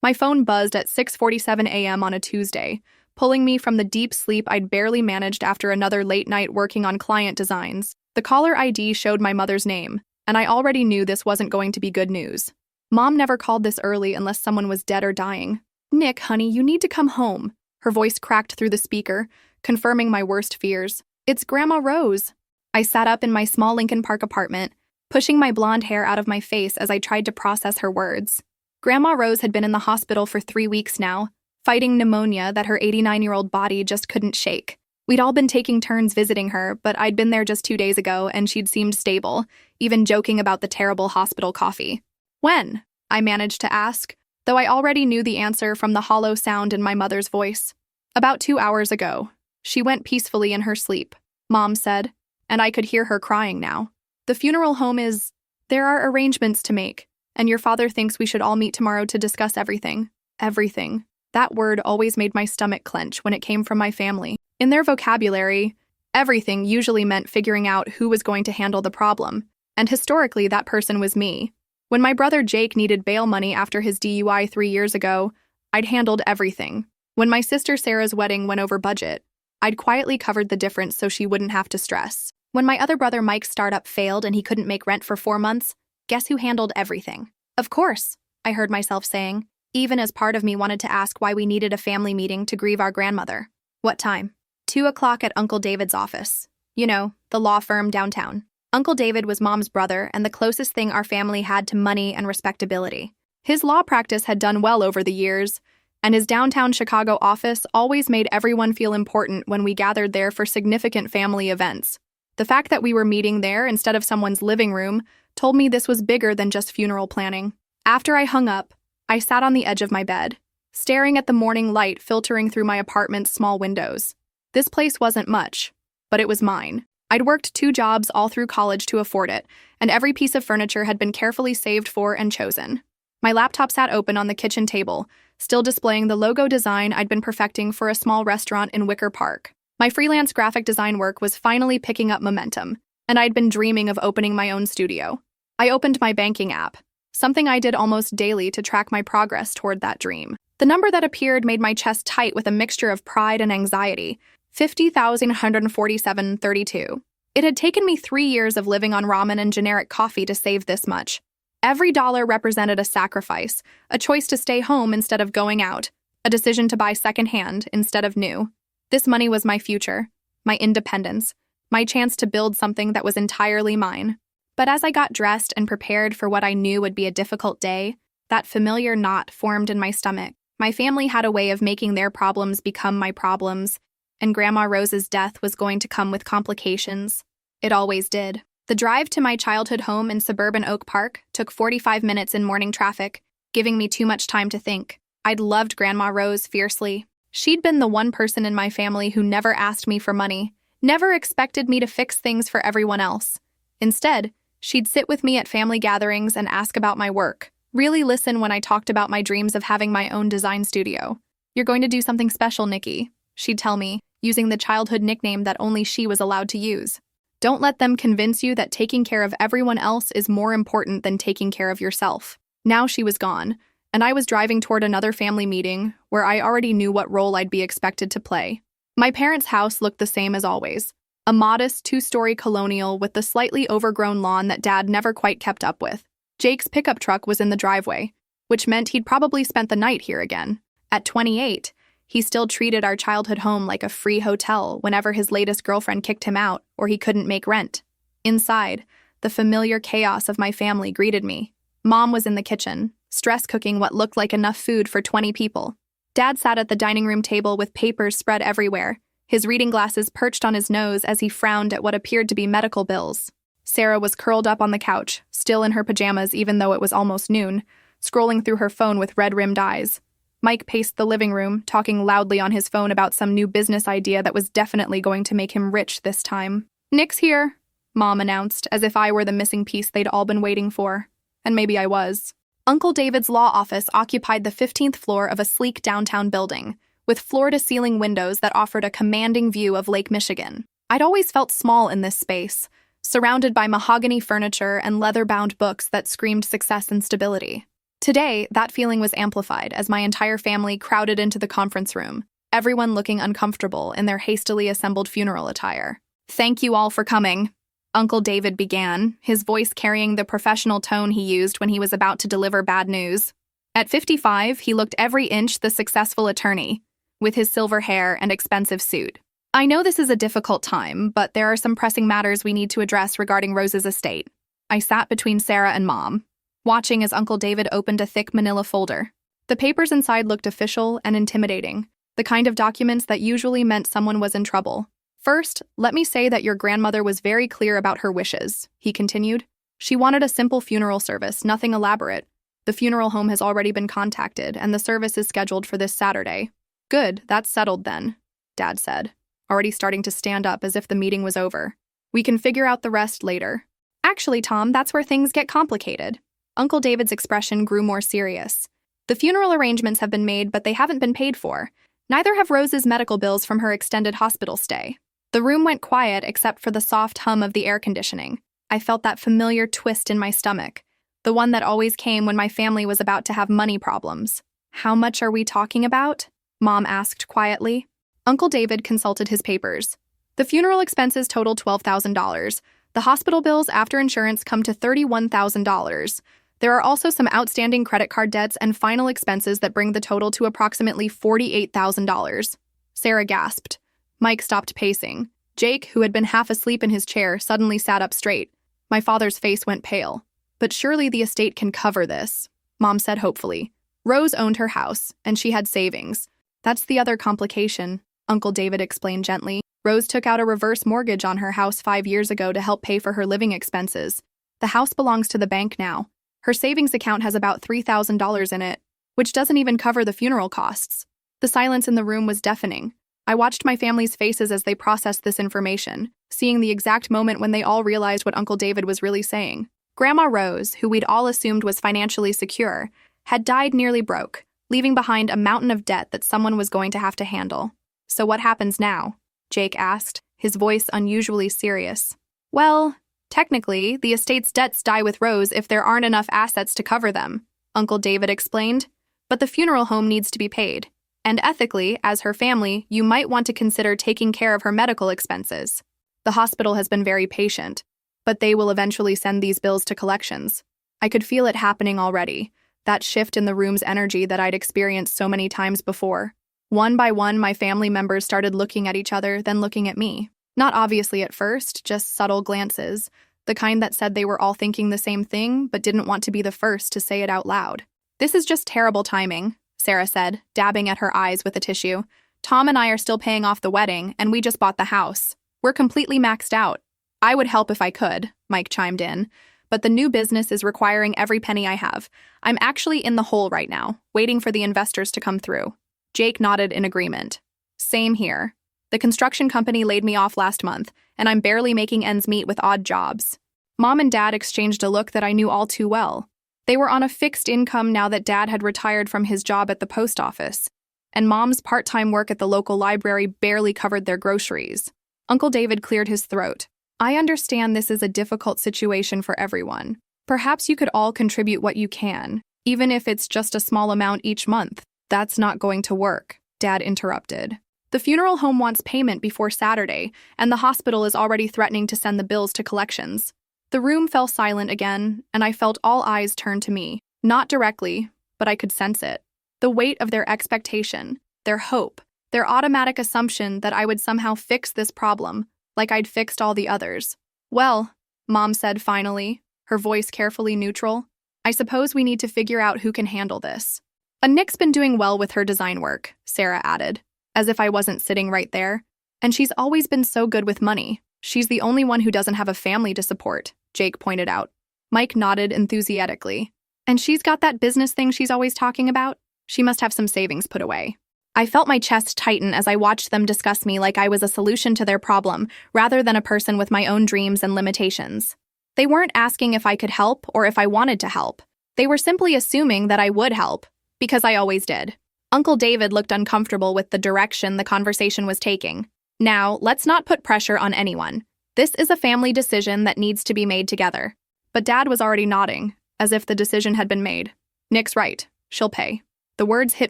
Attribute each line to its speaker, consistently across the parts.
Speaker 1: My phone buzzed at 6:47 a.m. on a Tuesday, pulling me from the deep sleep I'd barely managed after another late night working on client designs. The caller ID showed my mother's name, and I already knew this wasn't going to be good news. Mom never called this early unless someone was dead or dying. "Nick, honey, you need to come home." Her voice cracked through the speaker, confirming my worst fears. "It's Grandma Rose." I sat up in my small Lincoln Park apartment, pushing my blonde hair out of my face as I tried to process her words. Grandma Rose had been in the hospital for 3 weeks now, fighting pneumonia that her 89-year-old body just couldn't shake. We'd all been taking turns visiting her, but I'd been there just 2 days ago and she'd seemed stable, even joking about the terrible hospital coffee. "When?" I managed to ask, though I already knew the answer from the hollow sound in my mother's voice. "About 2 hours ago. She went peacefully in her sleep," Mom said, and I could hear her crying now. "The funeral home is... There are arrangements to make, and your father thinks we should all meet tomorrow to discuss everything." Everything. That word always made my stomach clench when it came from my family. In their vocabulary, everything usually meant figuring out who was going to handle the problem, and historically that person was me. When my brother Jake needed bail money after his DUI 3 years ago, I'd handled everything. When my sister Sarah's wedding went over budget, I'd quietly covered the difference so she wouldn't have to stress. When my other brother Mike's startup failed and he couldn't make rent for 4 months, guess who handled everything? "Of course," I heard myself saying, even as part of me wanted to ask why we needed a family meeting to grieve our grandmother. "What time?" 2 o'clock at Uncle David's office. You know, the law firm downtown. Uncle David was Mom's brother and the closest thing our family had to money and respectability. His law practice had done well over the years, and his downtown Chicago office always made everyone feel important when we gathered there for significant family events. The fact that we were meeting there instead of someone's living room told me this was bigger than just funeral planning. After I hung up, I sat on the edge of my bed, staring at the morning light filtering through my apartment's small windows. This place wasn't much, but it was mine. I'd worked 2 jobs all through college to afford it, and every piece of furniture had been carefully saved for and chosen. My laptop sat open on the kitchen table, still displaying the logo design I'd been perfecting for a small restaurant in Wicker Park. My freelance graphic design work was finally picking up momentum, and I'd been dreaming of opening my own studio. I opened my banking app, something I did almost daily to track my progress toward that dream. The number that appeared made my chest tight with a mixture of pride and anxiety. $50,147.32. It had taken me 3 years of living on ramen and generic coffee to save this much. Every dollar represented a sacrifice, a choice to stay home instead of going out, a decision to buy secondhand instead of new. This money was my future, my independence, my chance to build something that was entirely mine. But as I got dressed and prepared for what I knew would be a difficult day, that familiar knot formed in my stomach. My family had a way of making their problems become my problems, and Grandma Rose's death was going to come with complications. It always did. The drive to my childhood home in suburban Oak Park took 45 minutes in morning traffic, giving me too much time to think. I'd loved Grandma Rose fiercely. She'd been the one person in my family who never asked me for money, never expected me to fix things for everyone else. Instead, she'd sit with me at family gatherings and ask about my work, really listen when I talked about my dreams of having my own design studio. "You're going to do something special, Nikki," she'd tell me, using the childhood nickname that only she was allowed to use. "Don't let them convince you that taking care of everyone else is more important than taking care of yourself." Now she was gone, and I was driving toward another family meeting where I already knew what role I'd be expected to play. My parents' house looked the same as always, a modest 2-story colonial with the slightly overgrown lawn that Dad never quite kept up with. Jake's pickup truck was in the driveway, which meant he'd probably spent the night here again. At 28, he still treated our childhood home like a free hotel whenever his latest girlfriend kicked him out or he couldn't make rent. Inside, the familiar chaos of my family greeted me. Mom was in the kitchen, stress cooking what looked like enough food for 20 people. Dad sat at the dining room table with papers spread everywhere, his reading glasses perched on his nose as he frowned at what appeared to be medical bills. Sarah was curled up on the couch, still in her pajamas even though it was almost noon, scrolling through her phone with red-rimmed eyes. Mike paced the living room, talking loudly on his phone about some new business idea that was definitely going to make him rich this time. "Nick's here," Mom announced, as if I were the missing piece they'd all been waiting for. And maybe I was. Uncle David's law office occupied the 15th floor of a sleek downtown building, with floor-to-ceiling windows that offered a commanding view of Lake Michigan. I'd always felt small in this space, surrounded by mahogany furniture and leather-bound books that screamed success and stability. Today, that feeling was amplified as my entire family crowded into the conference room, everyone looking uncomfortable in their hastily assembled funeral attire. "Thank you all for coming," Uncle David began, his voice carrying the professional tone he used when he was about to deliver bad news. At 55, he looked every inch the successful attorney, with his silver hair and expensive suit. "I know this is a difficult time, but there are some pressing matters we need to address regarding Rose's estate." I sat between Sarah and Mom, watching as Uncle David opened a thick manila folder. The papers inside looked official and intimidating, the kind of documents that usually meant someone was in trouble. "First, let me say that your grandmother was very clear about her wishes," he continued. "She wanted a simple funeral service, nothing elaborate. The funeral home has already been contacted, and the service is scheduled for this Saturday." "Good, that's settled then," Dad said, already starting to stand up as if the meeting was over. "We can figure out the rest later." "Actually, Tom, that's where things get complicated." Uncle David's expression grew more serious. "The funeral arrangements have been made, but they haven't been paid for. Neither have Rose's medical bills from her extended hospital stay." The room went quiet except for the soft hum of the air conditioning. I felt that familiar twist in my stomach, the one that always came when my family was about to have money problems. "How much are we talking about?" Mom asked quietly. Uncle David consulted his papers. "The funeral expenses total $12,000. The hospital bills after insurance come to $31,000. There are also some outstanding credit card debts and final expenses that bring the total to approximately $48,000. Sarah gasped. Mike stopped pacing. Jake, who had been half asleep in his chair, suddenly sat up straight. My father's face went pale. "But surely the estate can cover this," Mom said hopefully. "Rose owned her house, and she had savings." "That's the other complication," Uncle David explained gently. "Rose took out a reverse mortgage on her house 5 years ago to help pay for her living expenses. The house belongs to the bank now. Her savings account has about $3,000 in it, which doesn't even cover the funeral costs." The silence in the room was deafening. I watched my family's faces as they processed this information, seeing the exact moment when they all realized what Uncle David was really saying. Grandma Rose, who we'd all assumed was financially secure, had died nearly broke, leaving behind a mountain of debt that someone was going to have to handle. "So what happens now?" Jake asked, his voice unusually serious. "Well, technically, the estate's debts die with Rose if there aren't enough assets to cover them," Uncle David explained. "But the funeral home needs to be paid. And ethically, as her family, you might want to consider taking care of her medical expenses. The hospital has been very patient, but they will eventually send these bills to collections." I could feel it happening already, that shift in the room's energy that I'd experienced so many times before. One by one, my family members started looking at each other, then looking at me. Not obviously at first, just subtle glances, the kind that said they were all thinking the same thing, but didn't want to be the first to say it out loud. "This is just terrible timing," Sarah said, dabbing at her eyes with a tissue. "Tom and I are still paying off the wedding, and we just bought the house. We're completely maxed out." "I would help if I could," Mike chimed in, "but the new business is requiring every penny I have. I'm actually in the hole right now, waiting for the investors to come through." Jake nodded in agreement. "Same here. The construction company laid me off last month, and I'm barely making ends meet with odd jobs." Mom and Dad exchanged a look that I knew all too well. They were on a fixed income now that Dad had retired from his job at the post office, and Mom's part-time work at the local library barely covered their groceries. Uncle David cleared his throat. "I understand this is a difficult situation for everyone. Perhaps you could all contribute what you can, even if it's just a small amount each month." "That's not going to work," Dad interrupted. "The funeral home wants payment before Saturday, and the hospital is already threatening to send the bills to collections." The room fell silent again, and I felt all eyes turn to me. Not directly, but I could sense it. The weight of their expectation, their hope, their automatic assumption that I would somehow fix this problem, like I'd fixed all the others. "Well," Mom said finally, her voice carefully neutral, "I suppose we need to figure out who can handle this." "Nick's been doing well with her design work," Sarah added, as if I wasn't sitting right there. "And she's always been so good with money. She's the only one who doesn't have a family to support," Jake pointed out. Mike nodded enthusiastically. "And she's got that business thing she's always talking about? She must have some savings put away." I felt my chest tighten as I watched them discuss me like I was a solution to their problem, rather than a person with my own dreams and limitations. They weren't asking if I could help or if I wanted to help. They were simply assuming that I would help, because I always did. Uncle David looked uncomfortable with the direction the conversation was taking. "Now, let's not put pressure on anyone. This is a family decision that needs to be made together." But Dad was already nodding, as if the decision had been made. Nick's right. She'll pay. The words hit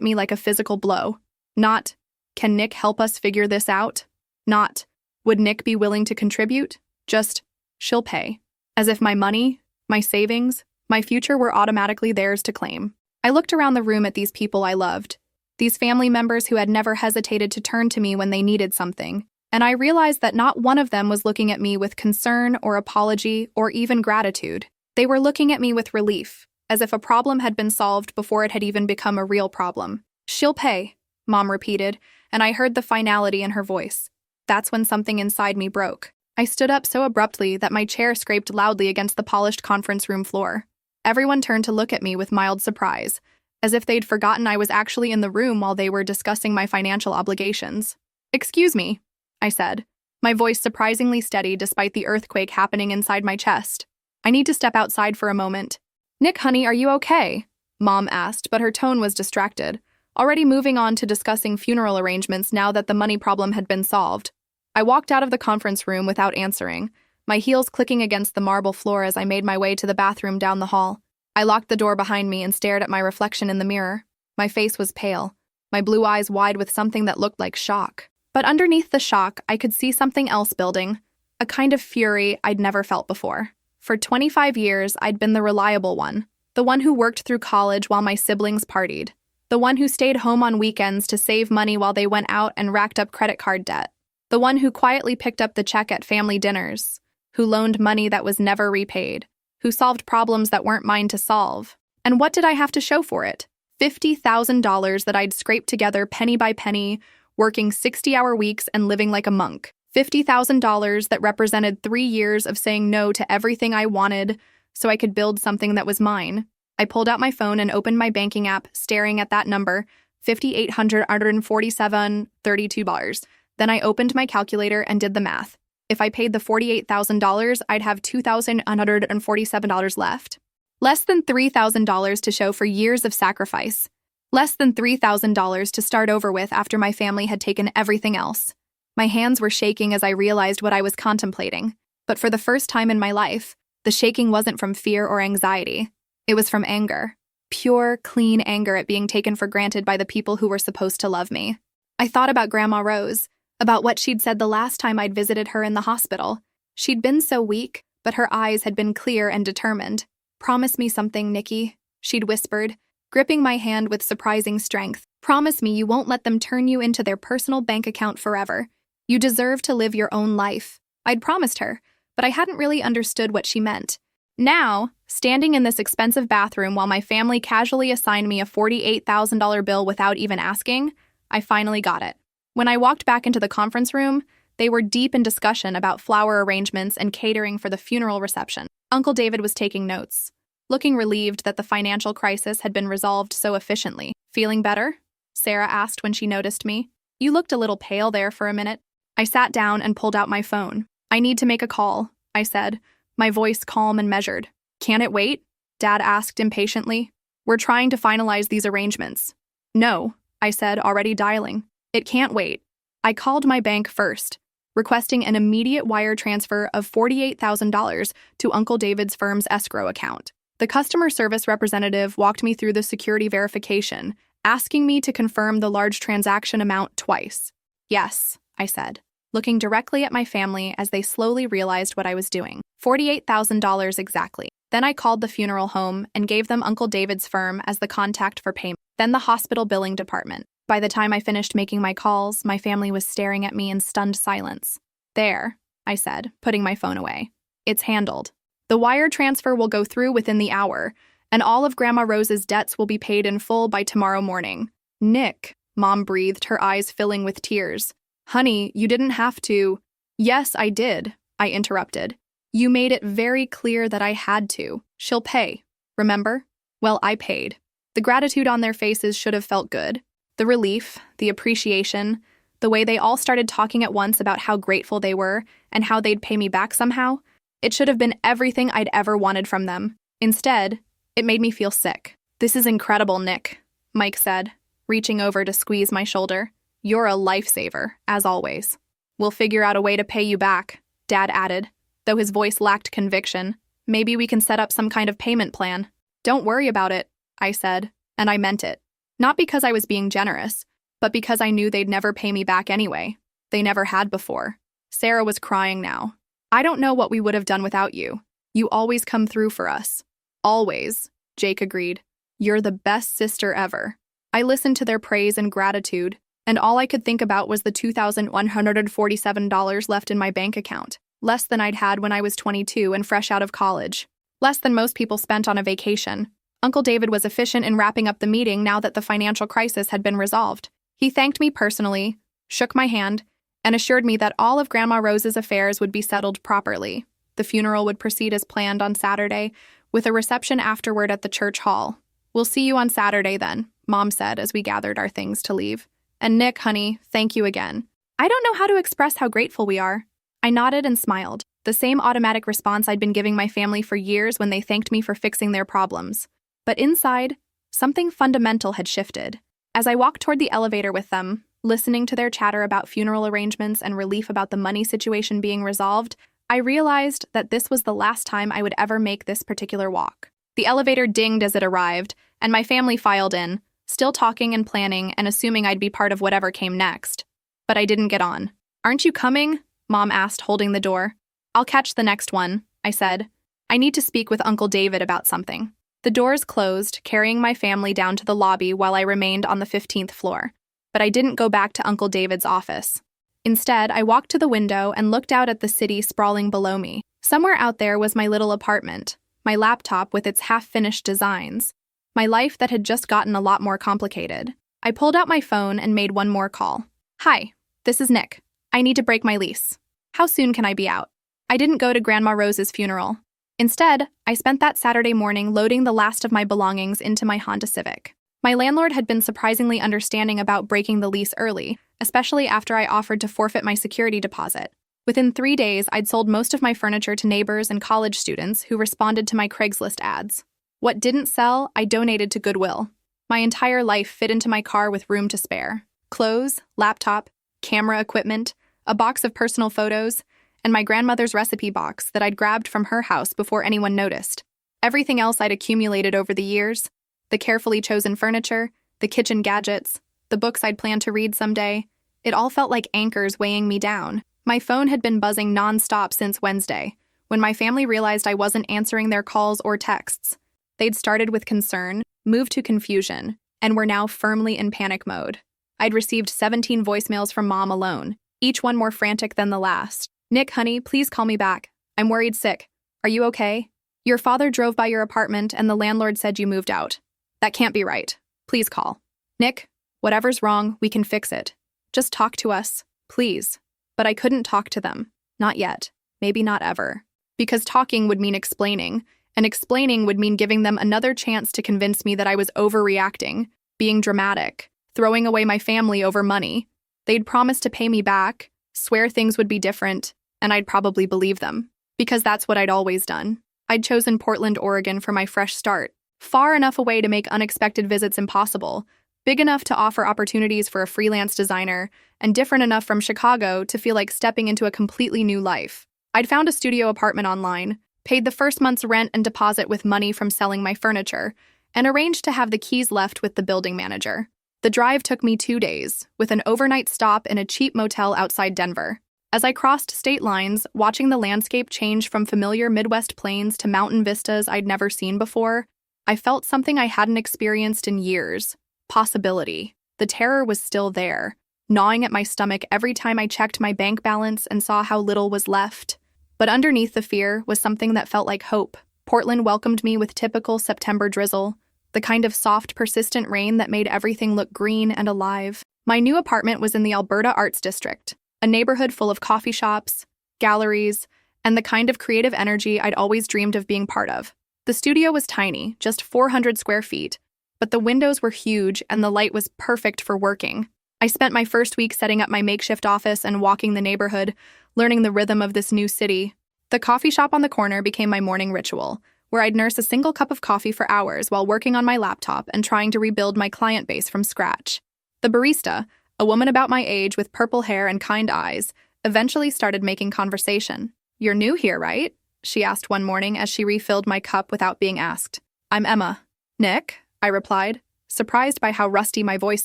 Speaker 1: me like a physical blow. Not, can Nick help us figure this out? Not, would Nick be willing to contribute? Just, she'll pay. As if my money, my savings, my future were automatically theirs to claim. I looked around the room at these people I loved, these family members who had never hesitated to turn to me when they needed something, and I realized that not one of them was looking at me with concern or apology or even gratitude. They were looking at me with relief, as if a problem had been solved before it had even become a real problem. She'll pay, Mom repeated, and I heard the finality in her voice. That's when something inside me broke. I stood up so abruptly that my chair scraped loudly against the polished conference room floor. Everyone turned to look at me with mild surprise, as if they'd forgotten I was actually in the room while they were discussing my financial obligations. "Excuse me," I said, my voice surprisingly steady despite the earthquake happening inside my chest. "I need to step outside for a moment." "Nick, honey, are you okay?" Mom asked, but her tone was distracted, already moving on to discussing funeral arrangements now that the money problem had been solved. I walked out of the conference room without answering, my heels clicking against the marble floor as I made my way to the bathroom down the hall. I locked the door behind me and stared at my reflection in the mirror. My face was pale, my blue eyes wide with something that looked like shock. But underneath the shock, I could see something else building, a kind of fury I'd never felt before. For 25 years, I'd been the reliable one, the one who worked through college while my siblings partied, the one who stayed home on weekends to save money while they went out and racked up credit card debt, the one who quietly picked up the check at family dinners, who loaned money that was never repaid, who solved problems that weren't mine to solve. And what did I have to show for it? $50,000 that I'd scraped together penny by penny, working 60-hour weeks and living like a monk. $50,000 that represented 3 years of saying no to everything I wanted so I could build something that was mine. I pulled out my phone and opened my banking app, staring at that number, $5,847.32. Then I opened my calculator and did the math. If I paid the $48,000, I'd have $2,147 left. Less than $3,000 to show for years of sacrifice. Less than $3,000 to start over with after my family had taken everything else. My hands were shaking as I realized what I was contemplating. But for the first time in my life, the shaking wasn't from fear or anxiety. It was from anger. Pure, clean anger at being taken for granted by the people who were supposed to love me. I thought about Grandma Rose, about what she'd said the last time I'd visited her in the hospital. She'd been so weak, but her eyes had been clear and determined. "Promise me something, Nikki," she'd whispered, gripping my hand with surprising strength. "Promise me you won't let them turn you into their personal bank account forever. You deserve to live your own life." I'd promised her, but I hadn't really understood what she meant. Now, standing in this expensive bathroom while my family casually assigned me a $48,000 bill without even asking, I finally got it. When I walked back into the conference room, they were deep in discussion about flower arrangements and catering for the funeral reception. Uncle David was taking notes, looking relieved that the financial crisis had been resolved so efficiently. "Feeling better?" Sarah asked when she noticed me. "You looked a little pale there for a minute." I sat down and pulled out my phone. "I need to make a call," I said, my voice calm and measured. "Can it wait?" Dad asked impatiently. "We're trying to finalize these arrangements." "No," I said, already dialing. "It can't wait." I called my bank first, requesting an immediate wire transfer of $48,000 to Uncle David's firm's escrow account. The customer service representative walked me through the security verification, asking me to confirm the large transaction amount twice. "Yes," I said, looking directly at my family as they slowly realized what I was doing. $48,000 exactly. Then I called the funeral home and gave them Uncle David's firm as the contact for payment, then the hospital billing department. By the time I finished making my calls, my family was staring at me in stunned silence. "There," I said, putting my phone away. "It's handled. The wire transfer will go through within the hour, and all of Grandma Rose's debts will be paid in full by tomorrow morning." "Nick," Mom breathed, her eyes filling with tears. "Honey, you didn't have to." "Yes, I did," I interrupted. "You made it very clear that I had to. She'll pay, remember?" Well, I paid. The gratitude on their faces should have felt good. The relief, the appreciation, the way they all started talking at once about how grateful they were and how they'd pay me back somehow. It should have been everything I'd ever wanted from them. Instead, it made me feel sick. "This is incredible, Nick," Mike said, reaching over to squeeze my shoulder. "You're a lifesaver, as always." "We'll figure out a way to pay you back," Dad added, though his voice lacked conviction. "Maybe we can set up some kind of payment plan." "Don't worry about it," I said, and I meant it. Not because I was being generous, but because I knew they'd never pay me back anyway. They never had before. Sarah was crying now. I don't know what we would have done without you. You always come through for us. Always, Jake agreed. You're the best sister ever. I listened to their praise and gratitude, and all I could think about was the $2,147 left in my bank account, less than I'd had when I was 22 and fresh out of college. Less than most people spent on a vacation. Uncle David was efficient in wrapping up the meeting now that the financial crisis had been resolved. He thanked me personally, shook my hand, and assured me that all of Grandma Rose's affairs would be settled properly. The funeral would proceed as planned on Saturday, with a reception afterward at the church hall. We'll see you on Saturday then, Mom said as we gathered our things to leave. And Nick, honey, thank you again. I don't know how to express how grateful we are. I nodded and smiled, the same automatic response I'd been giving my family for years when they thanked me for fixing their problems. But inside, something fundamental had shifted. As I walked toward the elevator with them, listening to their chatter about funeral arrangements and relief about the money situation being resolved, I realized that this was the last time I would ever make this particular walk. The elevator dinged as it arrived, and my family filed in, still talking and planning and assuming I'd be part of whatever came next. But I didn't get on. Aren't you coming? Mom asked, holding the door. I'll catch the next one, I said. I need to speak with Uncle David about something. The doors closed, carrying my family down to the lobby while I remained on the 15th floor. But I didn't go back to Uncle David's office. Instead, I walked to the window and looked out at the city sprawling below me. Somewhere out there was my little apartment, my laptop with its half-finished designs, my life that had just gotten a lot more complicated. I pulled out my phone and made one more call. Hi, this is Nick. I need to break my lease. How soon can I be out? I didn't go to Grandma Rose's funeral. Instead, I spent that Saturday morning loading the last of my belongings into my Honda Civic. My landlord had been surprisingly understanding about breaking the lease early, especially after I offered to forfeit my security deposit. Within 3 days, I'd sold most of my furniture to neighbors and college students who responded to my Craigslist ads. What didn't sell, I donated to Goodwill. My entire life fit into my car with room to spare. Clothes, laptop, camera equipment, a box of personal photos, and my grandmother's recipe box that I'd grabbed from her house before anyone noticed. Everything else I'd accumulated over the years, the carefully chosen furniture, the kitchen gadgets, the books I'd planned to read someday, it all felt like anchors weighing me down. My phone had been buzzing nonstop since Wednesday, when my family realized I wasn't answering their calls or texts. They'd started with concern, moved to confusion, and were now firmly in panic mode. I'd received 17 voicemails from Mom alone, each one more frantic than the last. Nick, honey, please call me back. I'm worried sick. Are you okay? Your father drove by your apartment and the landlord said you moved out. That can't be right. Please call. Nick, whatever's wrong, we can fix it. Just talk to us, please. But I couldn't talk to them. Not yet. Maybe not ever. Because talking would mean explaining, and explaining would mean giving them another chance to convince me that I was overreacting, being dramatic, throwing away my family over money. They'd promised to pay me back, swear things would be different, and I'd probably believe them. Because that's what I'd always done. I'd chosen Portland, Oregon for my fresh start, far enough away to make unexpected visits impossible, big enough to offer opportunities for a freelance designer, and different enough from Chicago to feel like stepping into a completely new life. I'd found a studio apartment online, paid the first month's rent and deposit with money from selling my furniture, and arranged to have the keys left with the building manager. The drive took me 2 days, with an overnight stop in a cheap motel outside Denver. As I crossed state lines, watching the landscape change from familiar Midwest plains to mountain vistas I'd never seen before, I felt something I hadn't experienced in years. Possibility. The terror was still there, gnawing at my stomach every time I checked my bank balance and saw how little was left. But underneath the fear was something that felt like hope. Portland welcomed me with typical September drizzle, the kind of soft, persistent rain that made everything look green and alive. My new apartment was in the Alberta Arts District, a neighborhood full of coffee shops, galleries, and the kind of creative energy I'd always dreamed of being part of. The studio was tiny, just 400 square feet, but the windows were huge and the light was perfect for working. I spent my first week setting up my makeshift office and walking the neighborhood, learning the rhythm of this new city. The coffee shop on the corner became my morning ritual, where I'd nurse a single cup of coffee for hours while working on my laptop and trying to rebuild my client base from scratch. The barista, a woman about my age with purple hair and kind eyes, eventually started making conversation. "You're new here, right?" she asked one morning as she refilled my cup without being asked. "I'm Emma." "Nick?" I replied, surprised by how rusty my voice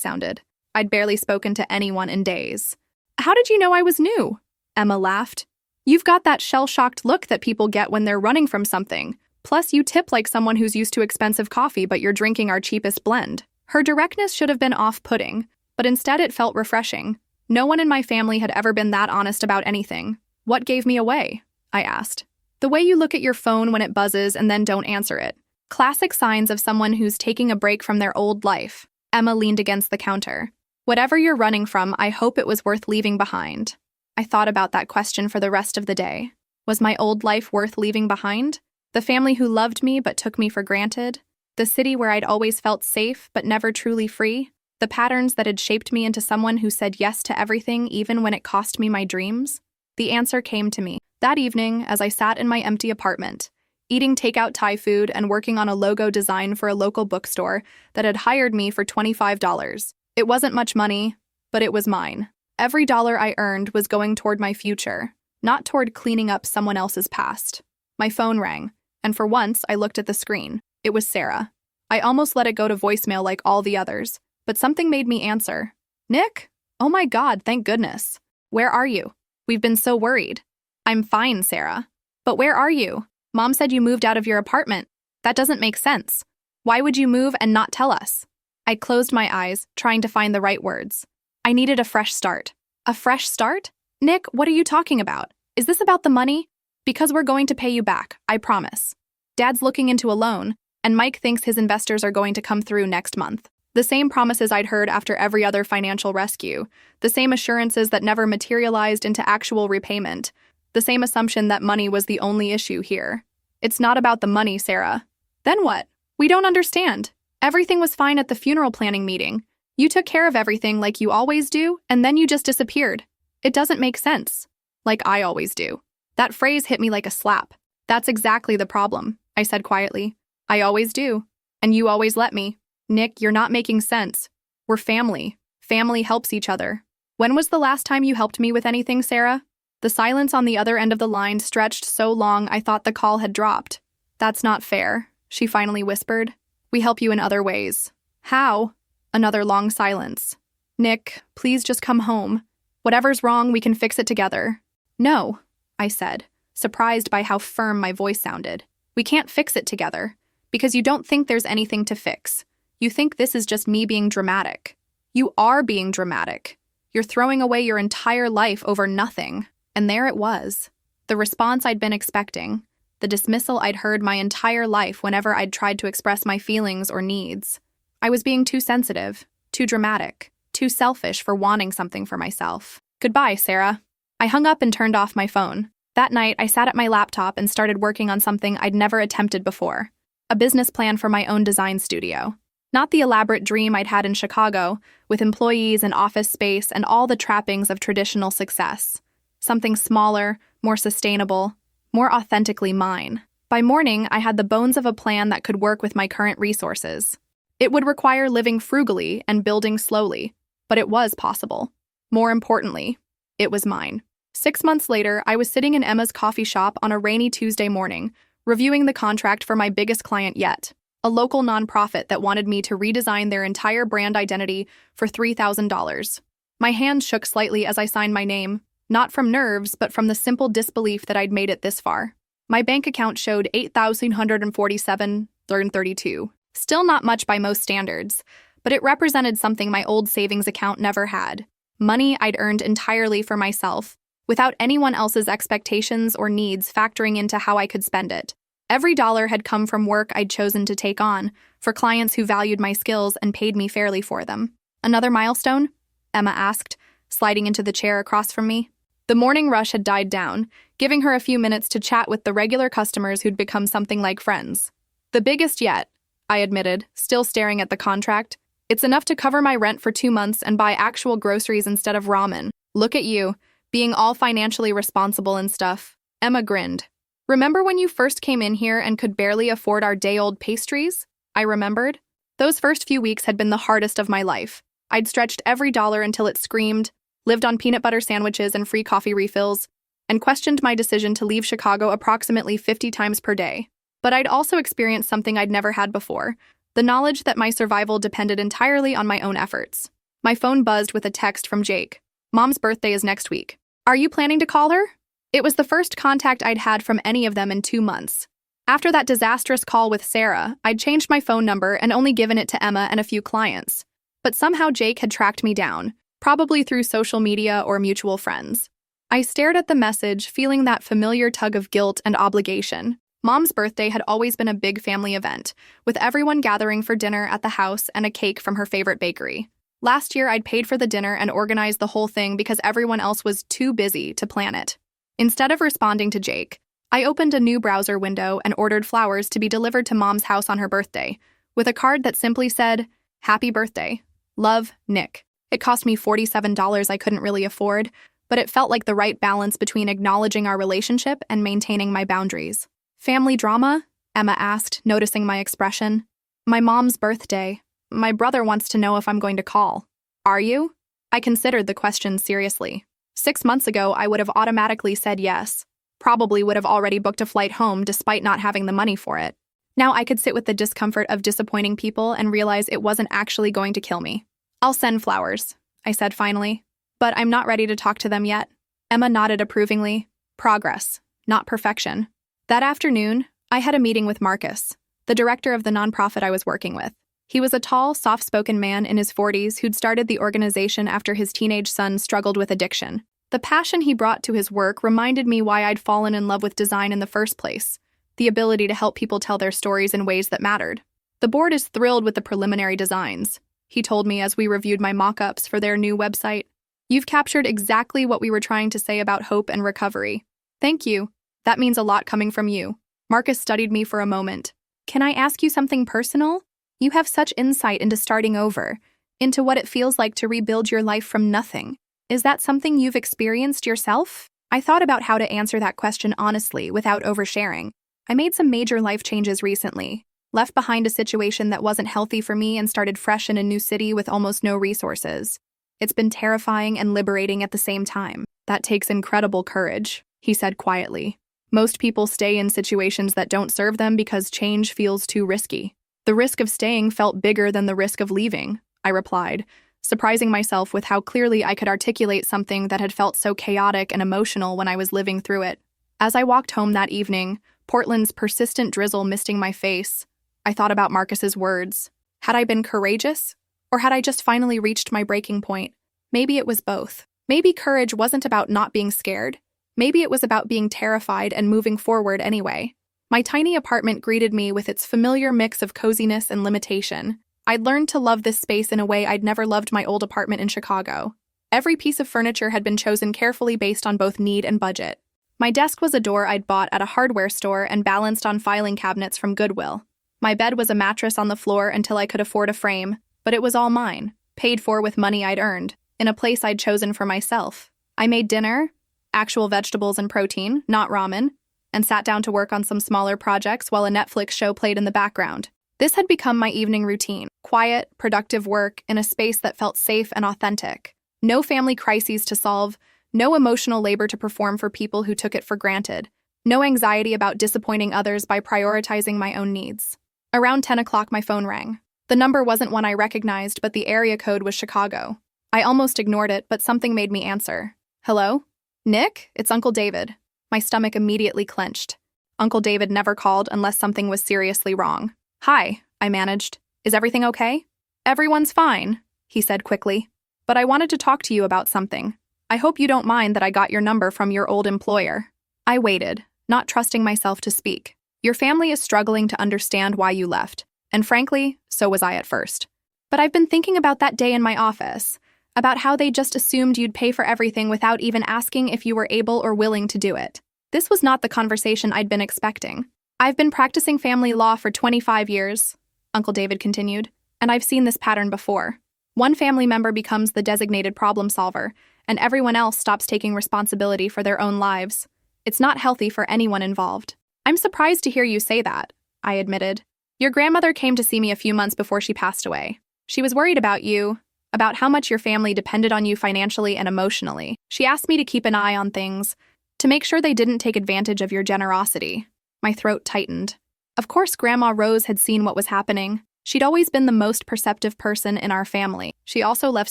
Speaker 1: sounded. I'd barely spoken to anyone in days. How did you know I was new? Emma laughed. You've got that shell-shocked look that people get when they're running from something. Plus, you tip like someone who's used to expensive coffee, but you're drinking our cheapest blend. Her directness should have been off-putting, but instead it felt refreshing. No one in my family had ever been that honest about anything. What gave me away? I asked. The way you look at your phone when it buzzes and then don't answer it. Classic signs of someone who's taking a break from their old life. Emma leaned against the counter. Whatever you're running from, I hope it was worth leaving behind. I thought about that question for the rest of the day. Was my old life worth leaving behind? The family who loved me but took me for granted? The city where I'd always felt safe but never truly free? The patterns that had shaped me into someone who said yes to everything even when it cost me my dreams? The answer came to me that evening as I sat in my empty apartment, eating takeout Thai food and working on a logo design for a local bookstore that had hired me for $25. It wasn't much money, but it was mine. Every dollar I earned was going toward my future, not toward cleaning up someone else's past. My phone rang, and for once I looked at the screen. It was Sarah. I almost let it go to voicemail like all the others, but something made me answer. Nick? Oh my God, thank goodness. Where are you? We've been so worried. I'm fine, Sarah. But where are you? Mom said you moved out of your apartment. That doesn't make sense. Why would you move and not tell us? I closed my eyes, trying to find the right words. I needed a fresh start. A fresh start? Nick, what are you talking about? Is this about the money? Because we're going to pay you back, I promise. Dad's looking into a loan, and Mike thinks his investors are going to come through next month. The same promises I'd heard after every other financial rescue. The same assurances that never materialized into actual repayment. The same assumption that money was the only issue here. It's not about the money, Sarah. Then what? We don't understand. Everything was fine at the funeral planning meeting. You took care of everything like you always do, and then you just disappeared. It doesn't make sense. Like I always do. That phrase hit me like a slap. That's exactly the problem, I said quietly. I always do. And you always let me. Nick, you're not making sense. We're family. Family helps each other. When was the last time you helped me with anything, Sarah? The silence on the other end of the line stretched so long I thought the call had dropped. That's not fair, she finally whispered. We help you in other ways. How? Another long silence. Nick, please just come home. Whatever's wrong, we can fix it together. No, I said, surprised by how firm my voice sounded. We can't fix it together, because you don't think there's anything to fix. You think this is just me being dramatic. You are being dramatic. You're throwing away your entire life over nothing. And there it was. The response I'd been expecting. The dismissal I'd heard my entire life whenever I'd tried to express my feelings or needs. I was being too sensitive, too dramatic, too selfish for wanting something for myself. Goodbye, Sarah. I hung up and turned off my phone. That night, I sat at my laptop and started working on something I'd never attempted before. A business plan for my own design studio. Not the elaborate dream I'd had in Chicago, with employees and office space and all the trappings of traditional success. Something smaller, more sustainable, more authentically mine. By morning, I had the bones of a plan that could work with my current resources. It would require living frugally and building slowly, but it was possible. More importantly, it was mine. 6 months later, I was sitting in Emma's coffee shop on a rainy Tuesday morning, reviewing the contract for my biggest client yet, a local nonprofit that wanted me to redesign their entire brand identity for $3,000. My hands shook slightly as I signed my name, not from nerves, but from the simple disbelief that I'd made it this far. My bank account showed $8,147.32. Still not much by most standards, but it represented something my old savings account never had. Money I'd earned entirely for myself, without anyone else's expectations or needs factoring into how I could spend it. Every dollar had come from work I'd chosen to take on, for clients who valued my skills and paid me fairly for them. Another milestone? Emma asked, sliding into the chair across from me. The morning rush had died down, giving her a few minutes to chat with the regular customers who'd become something like friends. The biggest yet, I admitted, still staring at the contract. It's enough to cover my rent for 2 months and buy actual groceries instead of ramen. Look at you, being all financially responsible and stuff. Emma grinned. Remember when you first came in here and could barely afford our day-old pastries? I remembered. Those first few weeks had been the hardest of my life. I'd stretched every dollar until it screamed, lived on peanut butter sandwiches and free coffee refills, and questioned my decision to leave Chicago approximately 50 times per day. But I'd also experienced something I'd never had before, the knowledge that my survival depended entirely on my own efforts. My phone buzzed with a text from Jake. Mom's birthday is next week. Are you planning to call her? It was the first contact I'd had from any of them in 2 months. After that disastrous call with Sarah, I'd changed my phone number and only given it to Emma and a few clients. But somehow Jake had tracked me down, probably through social media or mutual friends. I stared at the message, feeling that familiar tug of guilt and obligation. Mom's birthday had always been a big family event, with everyone gathering for dinner at the house and a cake from her favorite bakery. Last year, I'd paid for the dinner and organized the whole thing because everyone else was too busy to plan it. Instead of responding to Jake, I opened a new browser window and ordered flowers to be delivered to Mom's house on her birthday, with a card that simply said, "Happy birthday. Love, Nick." It cost me $47 I couldn't really afford, but it felt like the right balance between acknowledging our relationship and maintaining my boundaries. "Family drama?" Emma asked, noticing my expression. "My mom's birthday. My brother wants to know if I'm going to call." "Are you?" I considered the question seriously. 6 months ago, I would have automatically said yes. Probably would have already booked a flight home despite not having the money for it. Now I could sit with the discomfort of disappointing people and realize it wasn't actually going to kill me. "I'll send flowers," I said finally. "But I'm not ready to talk to them yet." Emma nodded approvingly. Progress, not perfection. That afternoon, I had a meeting with Marcus, the director of the nonprofit I was working with. He was a tall, soft-spoken man in his 40s who'd started the organization after his teenage son struggled with addiction. The passion he brought to his work reminded me why I'd fallen in love with design in the first place, the ability to help people tell their stories in ways that mattered. "The board is thrilled with the preliminary designs," he told me as we reviewed my mock-ups for their new website. "You've captured exactly what we were trying to say about hope and recovery." "Thank you. That means a lot coming from you." Marcus studied me for a moment. "Can I ask you something personal? You have such insight into starting over, into what it feels like to rebuild your life from nothing. Is that something you've experienced yourself?" I thought about how to answer that question honestly without oversharing. I made some major life changes recently, left behind a situation that wasn't healthy for me and started fresh in a new city with almost no resources. It's been terrifying and liberating at the same time. "That takes incredible courage," he said quietly. "Most people stay in situations that don't serve them because change feels too risky." "The risk of staying felt bigger than the risk of leaving," I replied, surprising myself with how clearly I could articulate something that had felt so chaotic and emotional when I was living through it. As I walked home that evening, Portland's persistent drizzle misting my face, I thought about Marcus's words. Had I been courageous? Or had I just finally reached my breaking point? Maybe it was both. Maybe courage wasn't about not being scared. Maybe it was about being terrified and moving forward anyway. My tiny apartment greeted me with its familiar mix of coziness and limitation. I'd learned to love this space in a way I'd never loved my old apartment in Chicago. Every piece of furniture had been chosen carefully based on both need and budget. My desk was a door I'd bought at a hardware store and balanced on filing cabinets from Goodwill. My bed was a mattress on the floor until I could afford a frame, but it was all mine, paid for with money I'd earned, in a place I'd chosen for myself. I made dinner, actual vegetables and protein, not ramen, and sat down to work on some smaller projects while a Netflix show played in the background. This had become my evening routine, quiet, productive work in a space that felt safe and authentic. No family crises to solve, no emotional labor to perform for people who took it for granted, no anxiety about disappointing others by prioritizing my own needs. Around 10 o'clock, my phone rang. The number wasn't one I recognized, but the area code was Chicago. I almost ignored it, but something made me answer. "Hello? Nick? It's Uncle David." My stomach immediately clenched. Uncle David never called unless something was seriously wrong. "Hi," I managed. "Is everything okay?" "Everyone's fine," he said quickly. "But I wanted to talk to you about something. I hope you don't mind that I got your number from your old employer." I waited, not trusting myself to speak. "Your family is struggling to understand why you left, and frankly, so was I at first. But I've been thinking about that day in my office, about how they just assumed you'd pay for everything without even asking if you were able or willing to do it." This was not the conversation I'd been expecting. "I've been practicing family law for 25 years, Uncle David continued, "and I've seen this pattern before. One family member becomes the designated problem solver, and everyone else stops taking responsibility for their own lives. It's not healthy for anyone involved." "I'm surprised to hear you say that," I admitted. "Your grandmother came to see me a few months before she passed away. She was worried about you, about how much your family depended on you financially and emotionally. She asked me to keep an eye on things, to make sure they didn't take advantage of your generosity." My throat tightened. Of course, Grandma Rose had seen what was happening. She'd always been the most perceptive person in our family. She also left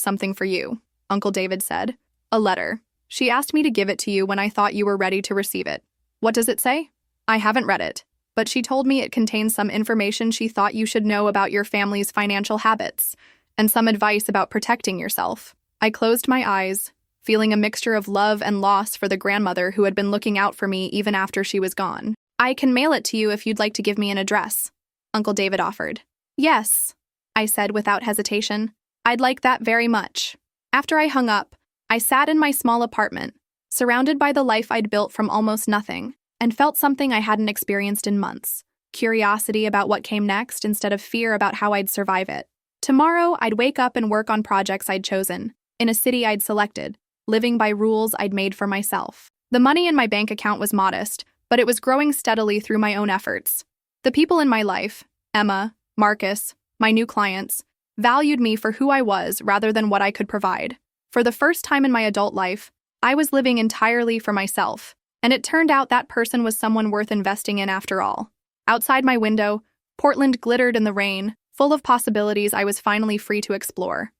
Speaker 1: something for you, Uncle David said. A letter. She asked me to give it to you when I thought you were ready to receive it. What does it say? I haven't read it, but she told me it contains some information she thought you should know about your family's financial habits and some advice about protecting yourself. I closed my eyes, feeling a mixture of love and loss for the grandmother who had been looking out for me even after she was gone. I can mail it to you if you'd like to give me an address, Uncle David offered. Yes, I said without hesitation. I'd like that very much. After I hung up, I sat in my small apartment, surrounded by the life I'd built from almost nothing, and felt something I hadn't experienced in months. Curiosity about what came next instead of fear about how I'd survive it. Tomorrow, I'd wake up and work on projects I'd chosen, in a city I'd selected, living by rules I'd made for myself. The money in my bank account was modest, but it was growing steadily through my own efforts. The people in my life, Emma, Marcus, my new clients, valued me for who I was rather than what I could provide. For the first time in my adult life, I was living entirely for myself, and it turned out that person was someone worth investing in after all. Outside my window, Portland glittered in the rain, full of possibilities I was finally free to explore.